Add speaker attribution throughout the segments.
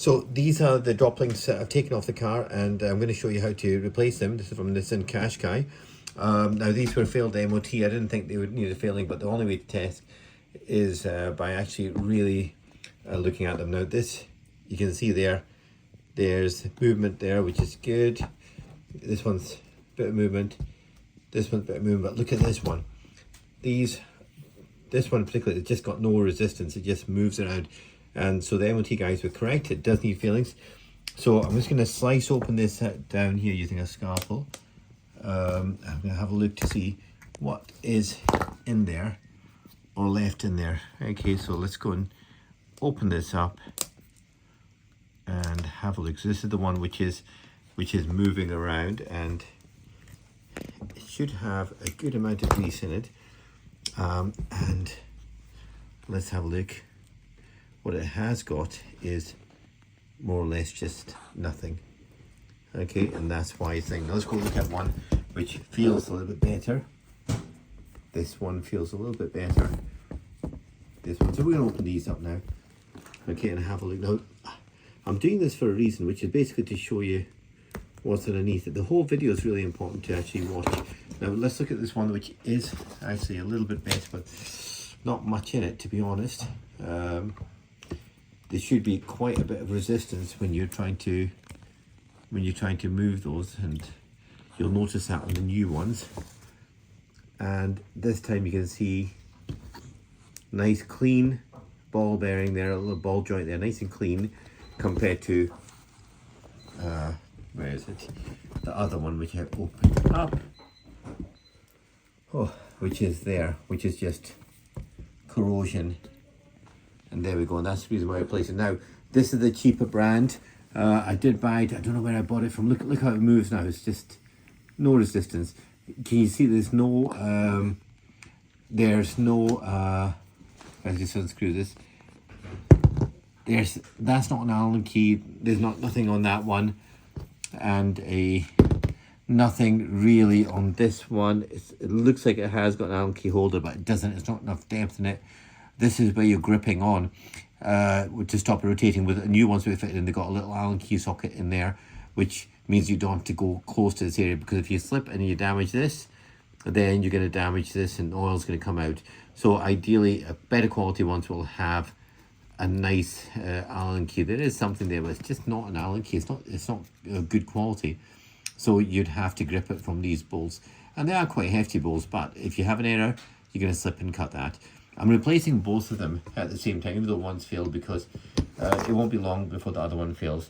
Speaker 1: So these are the drop links I've taken off the car, and I'm going to show you how to replace them. This is from Nissan Qashqai. Now these were failed MOT. I didn't think they would need a failing, but the only way to test is by actually really looking at them. Now this, you can see there's movement there, which is good. This one's a bit of movement. This one's a bit of movement, but look at this one. This one particularly, it's just got no resistance. It just moves around. And so the MOT guys were correct. It does need failings. So I'm just going to slice open this down here using a scalpel. I'm going to have a look to see what is in there or left in there. Okay, so let's go and open this up and have a look. So this is the one which is moving around, and it should have a good amount of grease in it. And let's have a look. What it has got is more or less just nothing. Okay, and that's why I think, let's go look at one which feels a little bit better. This one feels a little bit better. This one, so we're going to open these up now. Okay, and have a look. Now, I'm doing this for a reason, which is basically to show you what's underneath it. The whole video is really important to actually watch. Now, let's look at this one, which is actually a little bit better, but not much in it, to be honest. There should be quite a bit of resistance when you're trying to move those, and you'll notice that on the new ones. And this time you can see nice clean ball bearing there, a little ball joint there, nice and clean, compared to where is it, the other one which I've opened up, which is there, which is just corrosion. And there we go, and that's the reason why I replaced it. Now, this is the cheaper brand. I did buy it, I don't know where I bought it from. Look how it moves now, it's just no resistance. Can you see there's no, I just unscrew this. That's not an Allen key, there's nothing on that one. And nothing really on this one. It looks like it has got an Allen key holder, but it doesn't, it's not enough depth in it. This is where you're gripping on to stop it rotating. With new ones we fitted in, they've got a little Allen key socket in there, which means you don't have to go close to this area, because if you slip and you damage this, then you're going to damage this and oil's going to come out. So ideally, better quality ones will have a nice Allen key. There is something there, but it's just not an Allen key. It's not good quality. So you'd have to grip it from these bolts, and they are quite hefty bolts. But if you have an error, you're going to slip and cut that. I'm replacing both of them at the same time, even though one's failed, because it won't be long before the other one fails.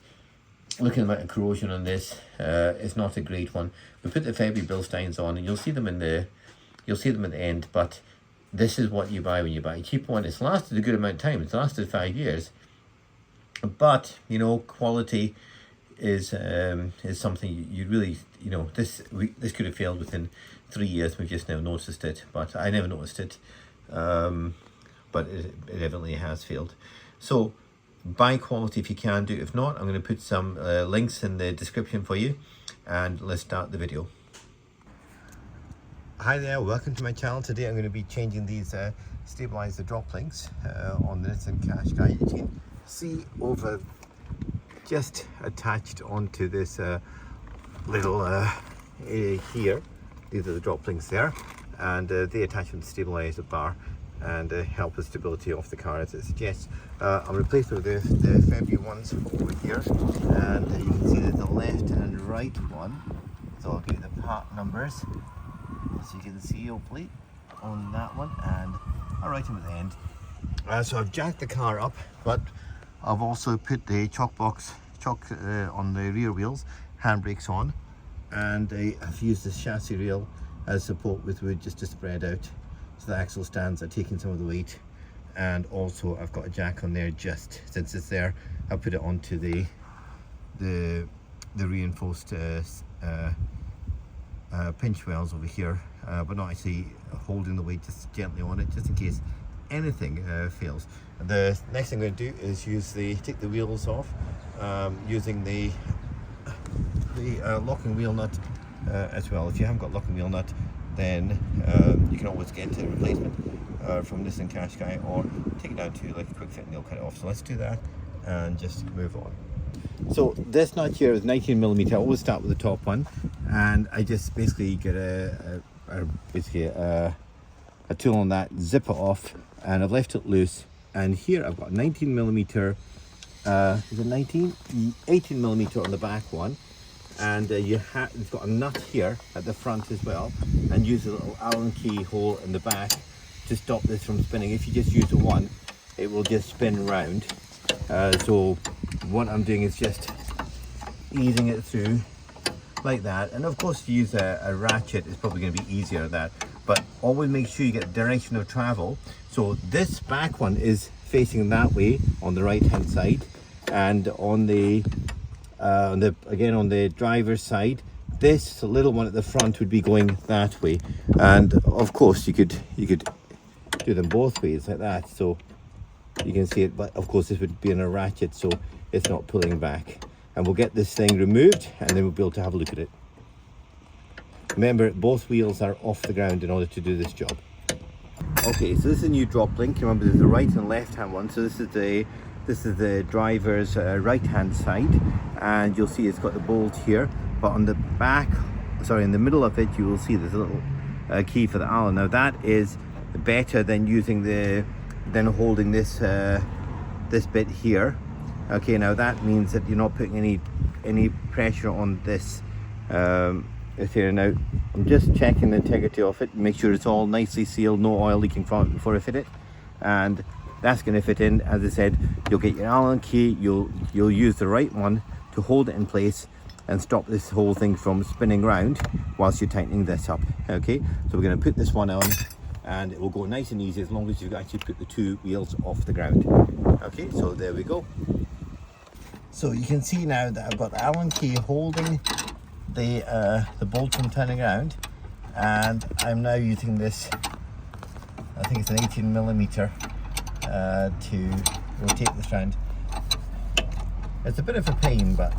Speaker 1: Looking at the corrosion on this, it's not a great one. We put the February Bilsteins on, and you'll see them at the end. But this is what you buy when you buy a cheap one. It's lasted a good amount of time. It's lasted 5 years. But you know, quality is something you really, you know, this could have failed within 3 years. We've just now noticed it, but I never noticed it. But it evidently has failed. So buy quality if you can do. If not, I'm going to put some links in the description for you, and let's start the video. Hi there, welcome to my channel. Today I'm going to be changing these stabilizer drop links on the Nissan Qashqai. You can see over just attached onto this little area here. These are the drop links there, and they attach with the stabilizer bar and help the stability of the car as it suggests. I'm replacing with the February ones over here, and you can see that the left and right one. So I'll give you the part numbers, so you can see hopefully on that one, and I'll write them at the end. So I've jacked the car up, but I've also put the chock on the rear wheels, handbrakes on, and I've used this chassis rail as support with wood just to spread out, so the axle stands are taking some of the weight. And also I've got a jack on there, just since it's there, I'll put it onto the reinforced pinch wells over here, but not actually holding the weight, just gently on it, just in case anything fails. The next thing I'm going to do is take the wheels off using the locking wheel nut as well. If you haven't got locking wheel nut, then you can always get a replacement from Nissan Qashqai, or take it down to like a quick fit and they'll cut it off. So let's do that, and just move on. So this nut here is 19mm. I always start with the top one, and I just basically get a tool on that, zip it off, and I've left it loose. And here I've got 19mm, is it 19? 18mm on the back one, and it's got a nut here at the front as well, and use a little Allen key hole in the back to stop this from spinning. If you just use the one, it will just spin round. So what I'm doing is just easing it through like that, and of course to use a ratchet is probably going to be easier than that, but always make sure you get direction of travel. So this back one is facing that way on the right hand side, and on the driver's side, this little one at the front would be going that way. And of course you could do them both ways like that, so you can see it, but of course this would be in a ratchet, so it's not pulling back. And we'll get this thing removed, and then we'll be able to have a look at it. Remember, both wheels are off the ground in order to do this job. Okay, so this is a new drop link. Remember, there's the right and left hand one. So this is the driver's right hand side, and you'll see it's got the bolt here, but on the back, sorry, in the middle of it, you will see there's a little key for the Allen. Now that is better than holding this this bit here. Okay, now that means that you're not putting any pressure on this here. Now I'm just checking the integrity of it, make sure it's all nicely sealed, no oil leaking from it before I fit it, and that's going to fit in. As I said, you'll get your Allen key, you'll use the right one to hold it in place and stop this whole thing from spinning round whilst you're tightening this up. Okay, so we're going to put this one on, and it will go nice and easy as long as you actually put the two wheels off the ground. Okay, so there we go. So you can see now that I've got the Allen key holding the bolt from turning around, and I'm now using this, I think it's an 18mm, to rotate this round. It's a bit of a pain, but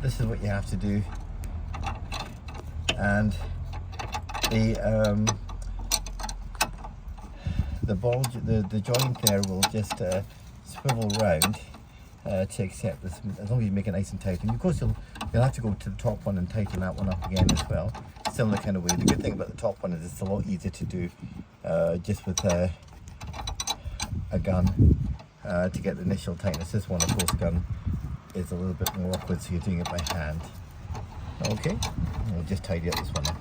Speaker 1: this is what you have to do. And the joint there will just swivel round to accept this, as long as you make it nice and tight. And of course you'll have to go to the top one and tighten that one up again as well, similar kind of way. The good thing about the top one is it's a lot easier to do just with a gun to get the initial tightness. This one, of course, gun is a little bit more awkward, so you're doing it by hand. Okay, we'll just tidy up this one up.